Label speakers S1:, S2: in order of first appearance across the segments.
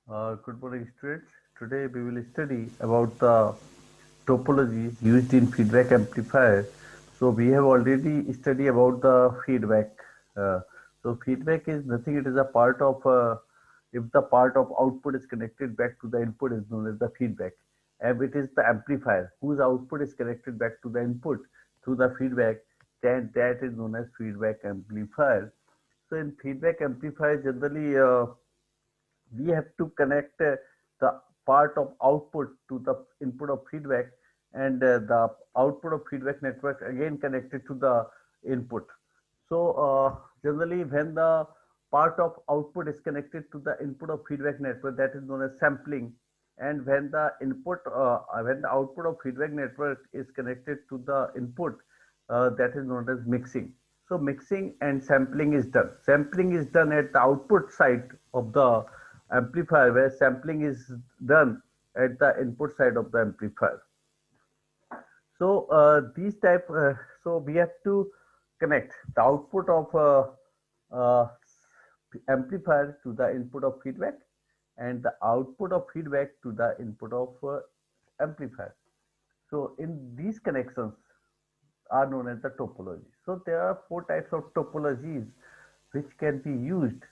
S1: Good morning, students. Today we will study about the topologies used in feedback amplifier. So we have already studied about the feedback. Uh, so feedback is nothing. It is a part of if the part of output is connected back to the input is known as the feedback. And it is the amplifier whose output is connected back to the input through the feedback. Then that is known as feedback amplifier. So in feedback amplifier, generally we have to connect the part of output to the input of feedback, and the output of feedback network again connected to the input. So generally when the part of output is connected to the input of feedback network, that is known as sampling. And when the output of feedback network is connected to the input, that is known as mixing. So mixing and sampling is done. Sampling is done at the output side of the amplifier, where sampling is done at the input side of the amplifier. So so we have to connect the output of uh, amplifier to the input of feedback, and the output of feedback to the input of amplifier. So in these connections are known as the topology. So there are four types of topologies which can be used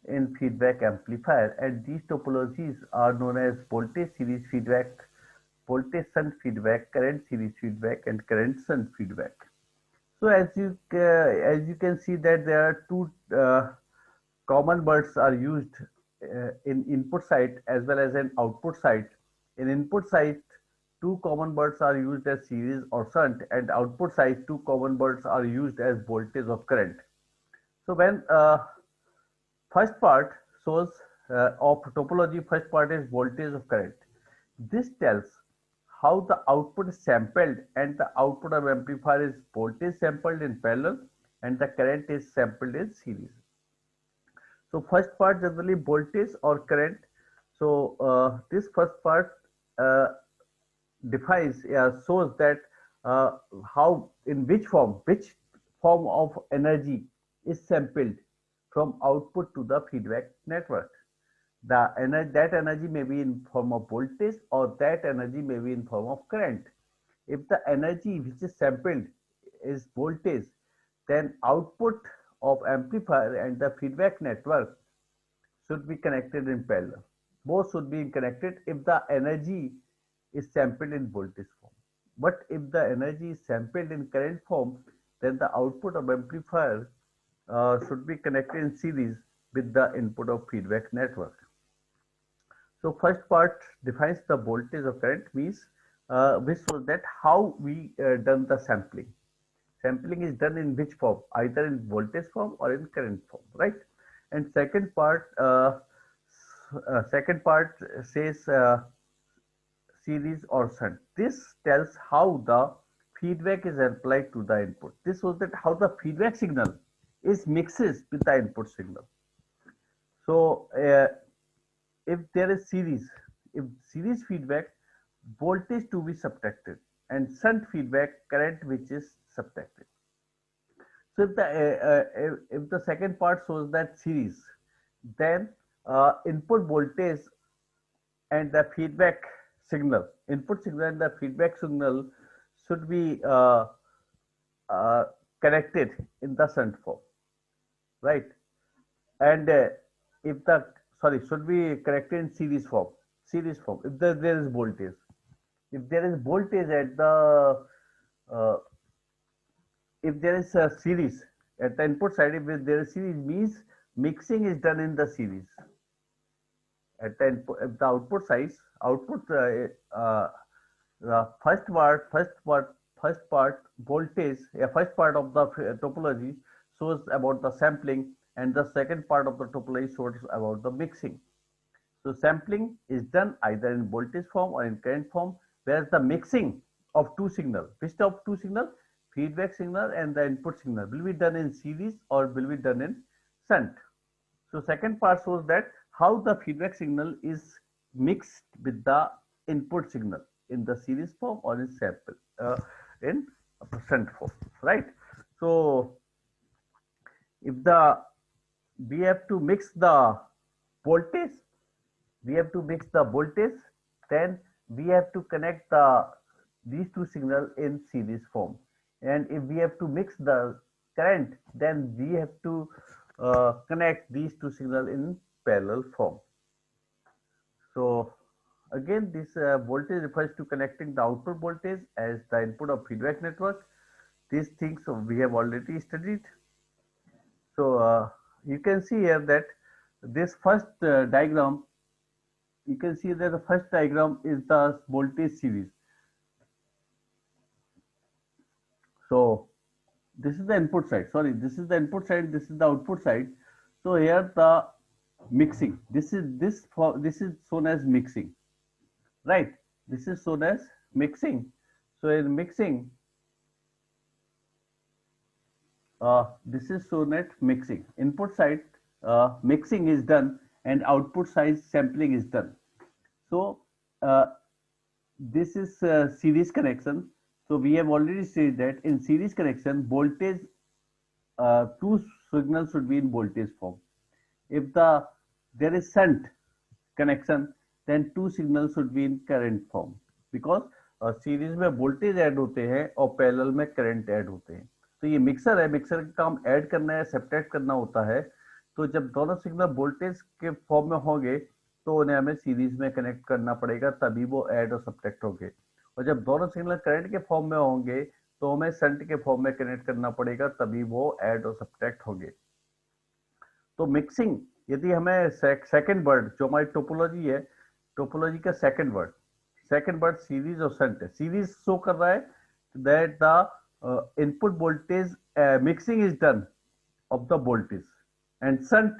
S1: in feedback amplifier, and these topologies are known as voltage series feedback, voltage shunt feedback, current series feedback, and current shunt feedback. So as you can see that there are two common words are used in input side as well as in output side. In input side, two common words are used as series or shunt, and output side, two common words are used as voltage or current. So when first part shows of topology, first part is voltage of current. This tells how the output is sampled, and the output of amplifier is voltage sampled in parallel and the current is sampled in series. So first part generally voltage or current. So this first part uh, defines shows that how in which form of energy is sampled from output to the feedback network. That energy may be in form of voltage, or that energy may be in form of current. If the energy which is sampled is voltage, then output of amplifier and the feedback network should be connected in parallel. Both should be connected if the energy is sampled in voltage form. But if the energy is sampled in current form, then the output of amplifier should be connected in series with the input of feedback network. So first part defines the voltage of current, means which shows that how we done the sampling. Sampling is done in which form? Either in voltage form or in current form, right? And second part says series or shunt. This tells how the feedback is applied to the input. This shows that how the feedback signal is mixes with the input signal. So if there is series, if series feedback, voltage to be subtracted, and shunt feedback, current which is subtracted. So if the second part shows that series, then input voltage and the feedback signal, input signal and the feedback signal should be uh, connected in the shunt form, right? And if the sorry should be connected in series form. If there is voltage, if there is voltage at the uh, if there is a series at the input side, if there is series, means mixing is done in the series. At the input, if the output size, output the first part voltage, first part of the topology shows about the sampling, and the second part of the topology shows about the mixing. So sampling is done either in voltage form or in current form, whereas the mixing of two signal, which of two signal, feedback signal and the input signal, will be done in series or will be done in shunt. So second part shows that how the feedback signal is mixed with the input signal in the series form or in sample in shunt form, right? So if the we have to mix the voltage we have to mix the voltage, then we have to connect these two signals in series form. And if we have to mix the current, then we have to connect these two signals in parallel form. So again, this voltage refers to connecting the output voltage as the input of feedback network. These things we have already studied. So you can see here that this first diagram, you can see that the first diagram is the voltage series. So this is the input side. Sorry, this is the input side. This is the output side. So here the mixing. This is shown as mixing, right? This is shown as mixing. So in mixing, this is shown at mixing. Input side mixing is done and output side sampling is done. So uh, this is series connection. So we have already said that in series connection, voltage, two signals should be in voltage form. If there is shunt connection, then two signals should be in current form, because series में voltage add होते हैं और parallel में current add होते हैं. तो ये mixer है, मिक्सर का काम ऐड करना है, सब्ट्रैक्ट करना होता है. तो जब दोनों सिग्नल वोल्टेज के फॉर्म में होंगे तो उन्हें हमें सीरीज में कनेक्ट करना पड़ेगा, तभी वो ऐड और सब्ट्रैक्ट होंगे. और जब दोनों सिग्नल करंट के फॉर्म में होंगे तो हमें शंट के फॉर्म में कनेक्ट करना पड़ेगा, तभी वो ऐड और सब्ट्रैक्ट होंगे. तो मिक्सिंग, यदि हमें सेकंड वर्ड जो हमारी टोपोलॉजी है, टोपोलॉजी का सेकंड वर्ड सीरीज और शंट है. सीरीज शो कर रहा है that the input voltage mixing is done of the voltage, and shunt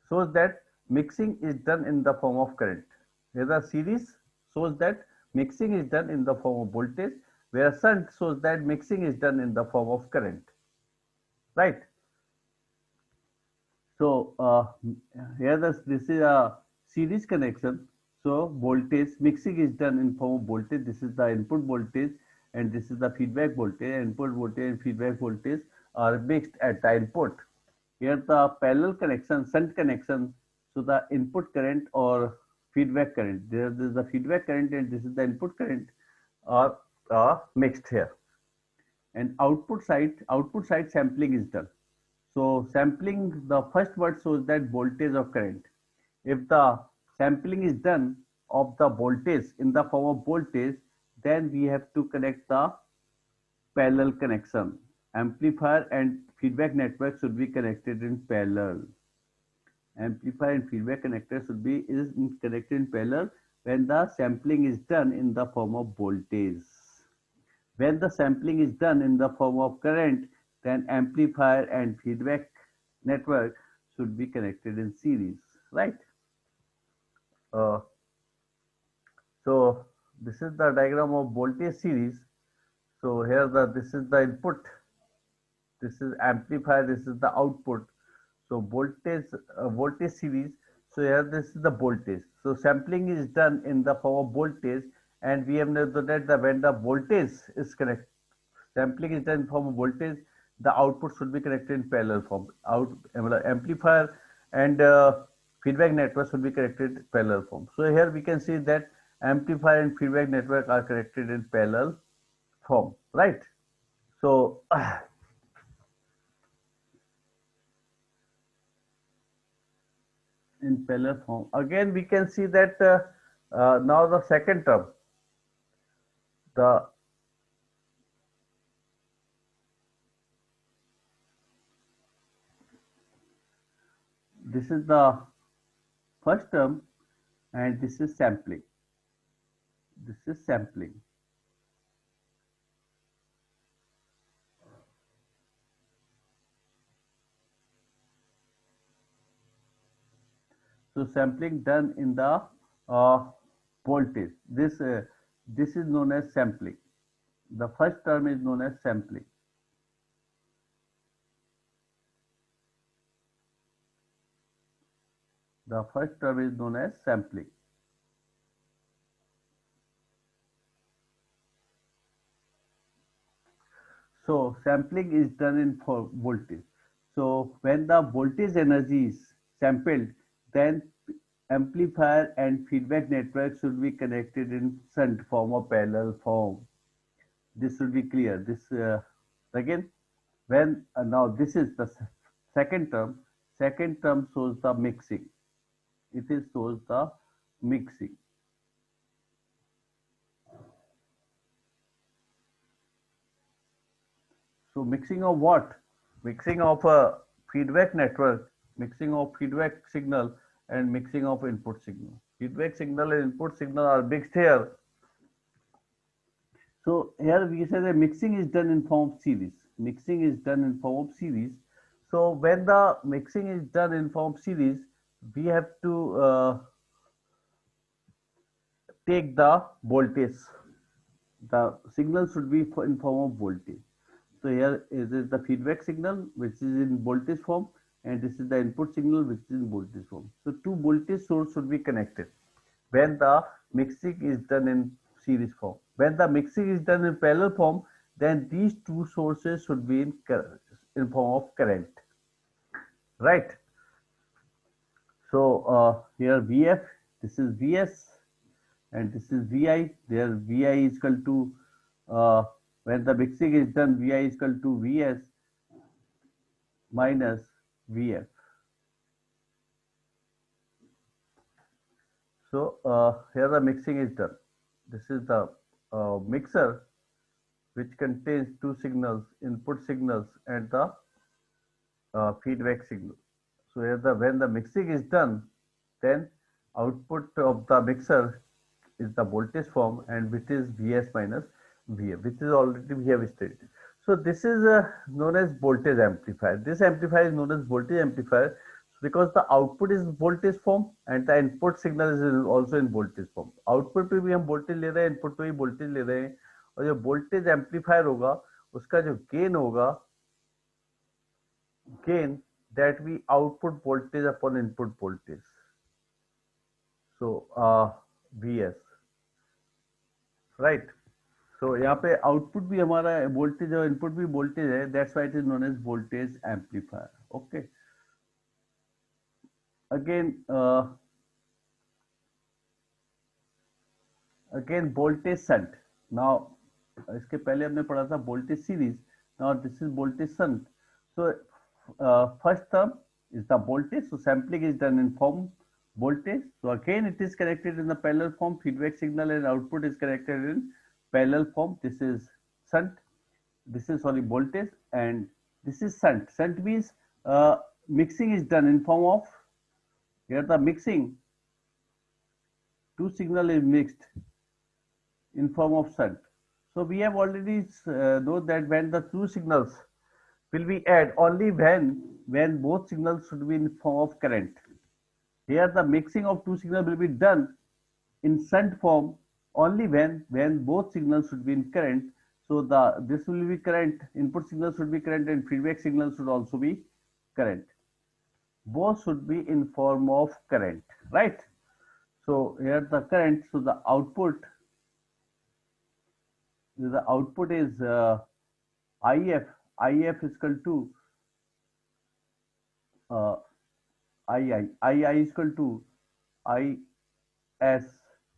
S1: shows that mixing is done in the form of current. Whereas the series shows that mixing is done in the form of voltage, whereas shunt shows that mixing is done in the form of current. Right? So here this is a series connection. So voltage mixing is done in form of voltage. This is the input voltage and this is the feedback voltage. Input voltage and feedback voltage are mixed at the input. Here the parallel connection, shunt connection. So the input current or feedback current. There is the feedback current and this is the input current are mixed here. And output side sampling is done. So sampling, the first word shows that voltage of current. If the sampling is done of the voltage in the form of voltage, then we have to connect the parallel connection. Amplifier and feedback network should be connected in parallel. Amplifier and feedback connector should be connected in parallel when the sampling is done in the form of voltage. When the sampling is done in the form of current, then amplifier and feedback network should be connected in series, right? Uh, so this is the diagram of voltage series. So here this is the input, this is amplifier, this is the output. So voltage series. So here this is the voltage. So sampling is done in the form of voltage, and we have noted that when the voltage is connected, sampling is done in form of voltage, the output should be connected in parallel form. Amplifier and feedback network should be connected in parallel form. So here we can see that amplifier and feedback network are connected in parallel form, right? So in parallel form. Again, we can see that now the second term, the this is the first term and this is sampling. This is sampling. So sampling done in the voltage. This is known as sampling. The first term is known as sampling. The first term is known as sampling. So sampling is done in for voltage. So when the voltage energy is sampled, then amplifier and feedback network should be connected in shunt form or parallel form. This should be clear. This again, when now this is the second term. Second term shows the mixing. It is shows the mixing. So mixing of what? Mixing of a feedback network, mixing of feedback signal and mixing of input signal. Feedback signal and input signal are mixed here. So here we say that mixing is done in form of series. Mixing is done in form of series. So when the mixing is done in form of series, we have to take the voltage. The signal should be in form of voltage. So here is the feedback signal which is in voltage form, and this is the input signal which is in voltage form. So two voltage source should be connected when the mixing is done in series form. When the mixing is done in parallel form, then these two sources should be in form of current, right? So here VF, this is VS, and this is VI. There VI is equal to when the mixing is done, VI is equal to VS minus VF. So here the mixing is done. This is the mixer which contains two signals, input signals and the feedback signal. So here when the mixing is done, then output of the mixer is the voltage form, and which is Vs minus Vf, which is already we have studied. So this is known as voltage amplifier. This amplifier is known as voltage amplifier because the output is voltage form and the input signal is also in voltage form. Output पे भी हम voltage ले रहे हैं, input पे भी voltage ले रहे हैं, और जो voltage amplifier होगा उसका जो gain होगा, gain that we output voltage upon input voltage. So Vs, right? So यहाँ पे आउटपुट भी हमारा वोल्टेज और इनपुट भी वोल्टेज है, that's why it is known as voltage amplifier. Okay, again again voltage shunt. Now इसके पहले हमने पढ़ा था voltage series. Now this is voltage shunt. So first term is the voltage, so sampling is done in form voltage. So again it is connected in the parallel form, feedback signal and output is connected in parallel form. This is shunt, this is sorry voltage, and this is shunt. Shunt means mixing is done in form of, here the mixing, two signal is mixed in form of shunt. So we have already know that when the two signals will be add only when both signals should be in form of current. Here the mixing of two signals will be done in shunt form only when both signals should be in current. So this will be current, input signal should be current and feedback signal should also be current. Both should be in form of current, right? So here the current, so the output is IF. IF is equal to II is equal to IS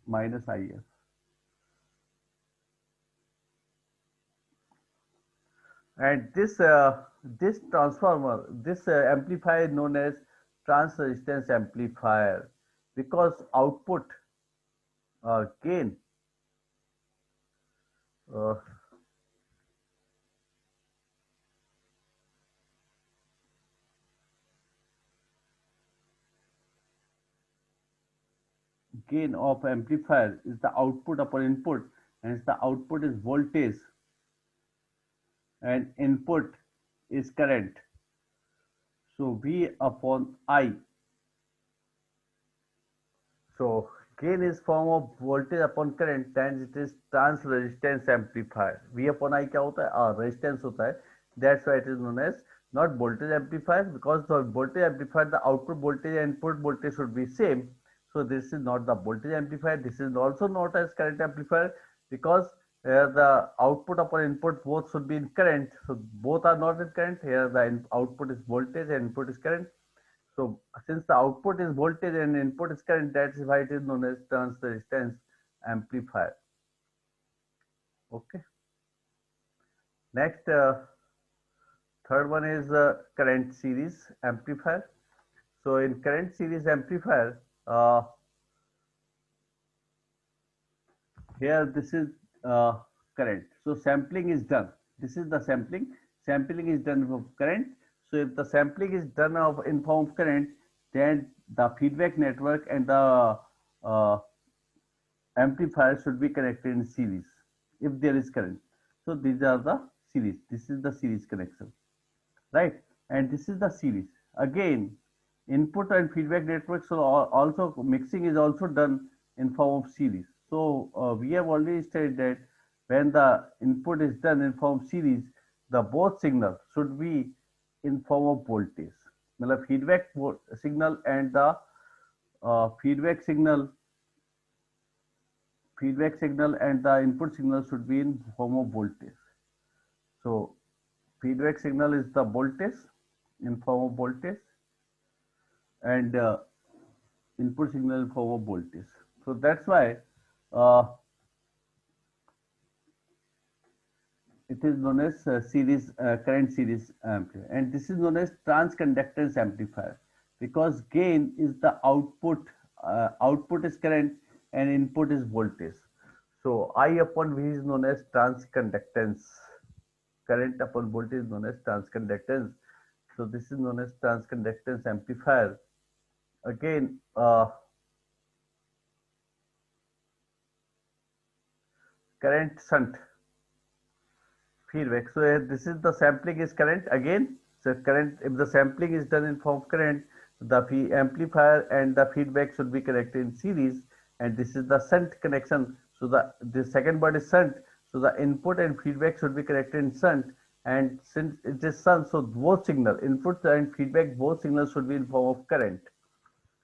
S1: minus IF. And this transformer, this amplifier is known as trans resistance amplifier because output gain gain of amplifier is the output upon input, hence the output is voltage and input is current. So V upon I. So gain is form of voltage upon current, hence it is trans resistance amplifier. V upon I क्या होता है? Resistance होता है. That's why it is known as not voltage amplifier, because the voltage amplifier, the output voltage and input voltage should be same. So this is not the voltage amplifier. This is also not as current amplifier because the output upon input both should be in current. So both are not in current. Here the output is voltage and input is current. So since the output is voltage and input is current, that's why it is known as transient resistance amplifier. Okay. Next, third one is current series amplifier. So in current series amplifier, here this is current. So sampling is done. This is the sampling. Sampling is done of current. So if the sampling is done of in form of current, then the feedback network and the uh, amplifier should be connected in series if there is current. So these are the series. This is the series connection, right? And this is the series. Again, input and feedback networks are also mixing is also done in form of series. So we have already stated that when the input is done in form of series, the both signal should be in form of voltage. मतलब feedback signal and the feedback signal and the input signal should be in form of voltage. So feedback signal is the voltage in form of voltage and input signal in form of voltage. So that's why uh, it is known as series current series amplifier, and this is known as transconductance amplifier because gain is the output. Output is current and input is voltage. So I upon V is known as transconductance. Current upon voltage is known as transconductance. So this is known as transconductance amplifier. Again, current shunt feedback. So this is the sampling is current again. So current, if the sampling is done in form of current, the amplifier and the feedback should be connected in series, and this is the shunt connection. So the second word is shunt. So the input and feedback should be connected in shunt, and since it is shunt, so both signal, input and feedback, both signals should be in form of current,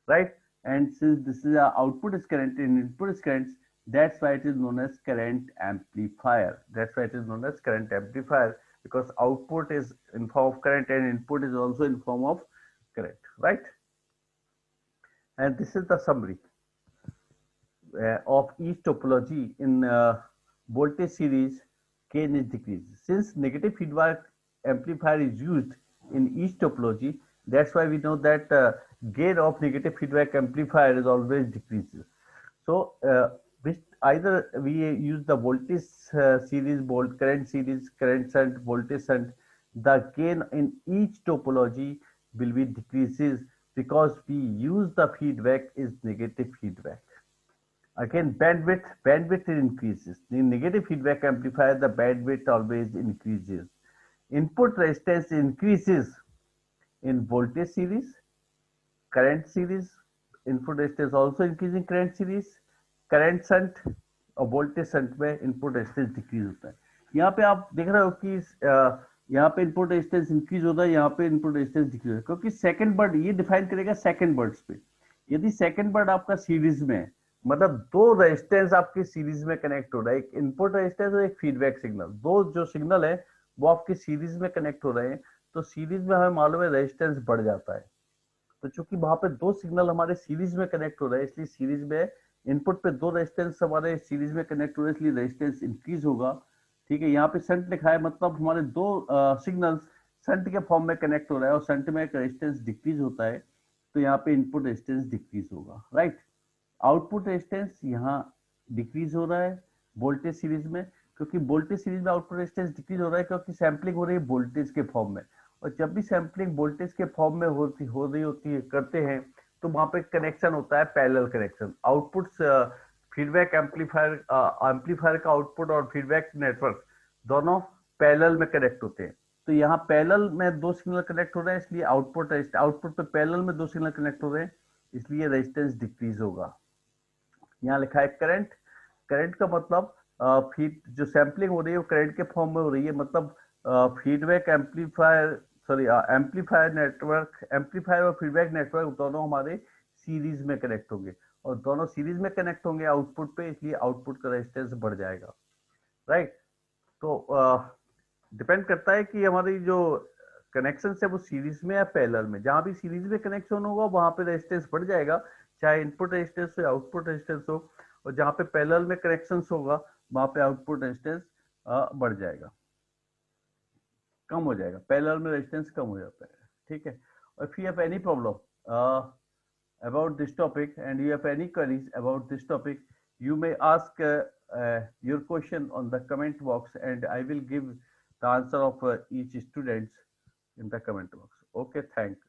S1: right? And since this is output is current and input is current, that's why it is known as current amplifier. That's why it is known as current amplifier, because output is in form of current and input is also in form of current, right? And this is the summary of each topology in voltage series. Gain is decreased. Since negative feedback amplifier is used in each topology, that's why we know that gain of negative feedback amplifier is always decreases. So which either we use the voltage series, current series, current shunt, voltage shunt, the gain in each topology will be decreases because we use the feedback is negative feedback. Again, bandwidth increases. In negative feedback amplifier, the bandwidth always increases. Input resistance increases in voltage series, current series. Input resistance also increasing current series, current shunt और voltage shunt में input resistance decrease होता है. यहाँ पे आप देख रहे हो कि यहाँ पे इनपुट रेजिस्टेंस इंक्रीज होता है, यहाँ पे इनपुट रेजिस्टेंस डिक्रीज होता है, क्योंकि सेकंड वर्ड ये डिफाइन करेगा सेकंड वर्ड्स पे. यदि सेकंड वर्ड आपका सीरीज में है, मतलब दो रेजिस्टेंस आपके सीरीज में कनेक्ट हो रहा है, एक इनपुट रेजिस्टेंस और एक फीडबैक सिग्नल, दो जो सिग्नल है वो आपके सीरीज में कनेक्ट हो रहे हैं, तो सीरीज में हमें मालूम है रेजिस्टेंस बढ़ जाता है. तो चूंकि वहां पे दो सिग्नल हमारे सीरीज में कनेक्ट हो रहे हैं, इसलिए सीरीज में इनपुट पे दो रेजिस्टेंस हमारे सीरीज में कनेक्ट हो रहे हैं, इसलिए रेजिस्टेंस इंक्रीज होगा. ठीक है, यहाँ पे शंट लिखा है, मतलब हमारे दो सिग्नल शंट के फॉर्म में कनेक्ट हो रहा है और शंट में एक रेजिस्टेंस डिक्रीज होता है, तो यहाँ पे इनपुट रेजिस्टेंस डिक्रीज होगा, राइट. आउटपुट रेजिस्टेंस यहाँ डिक्रीज हो रहा है वोल्टेज सीरीज में, क्योंकि वोल्टेज सीरीज में आउटपुट रेजिस्टेंस डिक्रीज हो रहा है क्योंकि सैम्पलिंग हो रही है वोल्टेज के फॉर्म में, और जब भी सैम्पलिंग वोल्टेज के फॉर्म में हो रही होती है करते हैं, तो वहां पे कनेक्शन होता है parallel connection. Output feedback amplifier का आउटपुट और फीडबैक नेटवर्क दोनों पैरेलल में कनेक्ट होते हैं. तो यहाँ पैरेलल में दो सिग्नल कनेक्ट हो रहे हैं, इसलिए आउटपुट पे पैरेलल में दो सिग्नल कनेक्ट हो रहे हैं, इसलिए रेजिस्टेंस डिक्रीज होगा. यहाँ लिखा है करंट. करंट का मतलब फीड जो सैम्पलिंग हो रही है वो करंट के फॉर्म में हो रही है, मतलब feedback amplifier sorry amplifier network, amplifier और फीडबैक नेटवर्क दोनों हमारे सीरीज में कनेक्ट होंगे, और दोनों सीरीज में कनेक्ट होंगे आउटपुट पे, इसलिए आउटपुट का रेजिस्टेंस बढ़ जाएगा, राइट. तो डिपेंड करता है कि हमारी जो कनेक्शन है वो सीरीज में या पैरेलल में, जहां भी सीरीज में कनेक्शन होगा वहां पे रेजिस्टेंस बढ़ जाएगा, चाहे इनपुट रेजिस्टेंस हो या आउटपुट रेजिस्टेंस हो, और जहां पे पैरेलल में कनेक्शन होगा वहां पे आउटपुट रेजिस्टेंस बढ़ जाएगा, कम हो जाएगा, पैरेलल में रेजिस्टेंस कम हो जाता है, ठीक है। और if you have any problem about this topic and you have any queries about this topic, you may ask your question on the comment box and I will give the answer of each student in the comment box. Okay, thank you.